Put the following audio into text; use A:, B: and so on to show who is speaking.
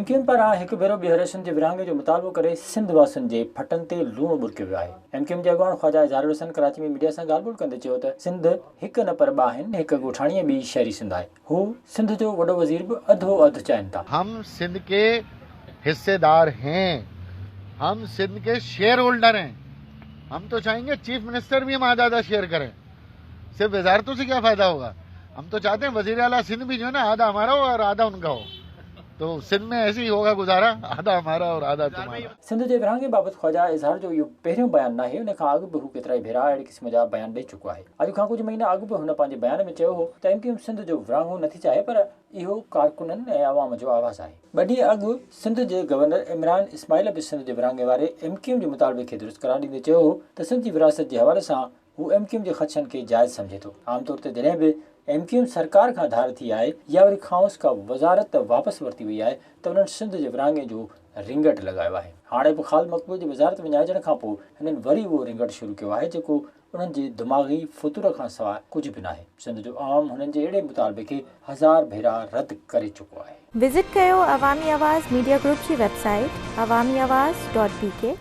A: MQM पारां हिकु भेरो ॿीहर सिंध जे विरहाङे जो मुतालबो करे सिंध वासियुनि जे फटनि ते लूण बुरकियो वियो आहे। एमक्यूएम जे अॻवान ख्वाजा इज़हारुल हसन कराची में मीडिया सां ॻाल्हि ॿोल कंदे चयो त सिंध हिकु न पर ॿ आहिनि, हिकु ॻोठाणी ॿी शहरी सिंध आहे। हू सिंध जो वॾो वज़ीर बि अधो अधु चाहिनि था।
B: हम सिंध के हिस्सेदार हैं, हम सिंध के शेयर होल्डर हैं। हम तो चाहेंगे चीफ मिनिस्टर भी हमारा ज़्यादा शेयर करें। सिर्फ वजारतों से क्या फायदा होगा? हम तो चाहते हैं वजीर आला सिंध भी जो है ना आधा हमारा हो और आधा उनका हो, तो सिंध में ऐसे ही होगा गुजारा, आधा हमारा और आधा तुम्हारा।
A: सिंध जे विरहाङे बाबति ख्वाजा इज़हार जो इहो पहिरियों बयानु न आहे। उन खां अॻु बि हू केतिरा ई भेरा अहिड़े क़िस्म जा बयान ॾेई चुको आहे। अॼु खां कुझु महीना अॻु बि हुन पंहिंजे बयान में चयो हो त एमक्यूएम सिंध जो विरहाङो नथी चाहे, पर इहो कारकुननि ऐं अवाम जो आवाज़ आहे। ॿ ॾींहं अॻु सिंध जे गवर्नर इमरान इस्माइल बि सिंध जे विरहाङे वारे एमक्यूएम जे मुतालबे खे दुरुस्त करार ॾींदे चयो हो त सिंध जी विरासत जे हवाले सां हू एमक्यूएम जे ख़दशनि खे जाइज़ सम्झे थो। आमतौर ते जॾहिं बि एमक्यूएम सरकार खां धार थी आहे या वरी खांउस का वज़ारत वापसि वरिती वई आहे त उन्हनि सिंध जे विरहाङे जो रिंगट लॻायो आहे। हाणे बि ख़ाल मक़बूल जी वज़ारत विञाइजण खां पोइ हिननि वरी उहो रिंगट शुरू कयो आहे जेको उन्हनि जे दिमाग़ी फ़ुतूर खां सवाइ कुझु बि न आहे। सिंध जो आवाम हुननि जे अहिड़े मुतालबे खे हज़ार भेरा रद्द करे चुको आहे।
C: विज़िट कयो अवामी आवाज़ मीडिया ग्रुप जी वेबसाइट awamiawaz.pk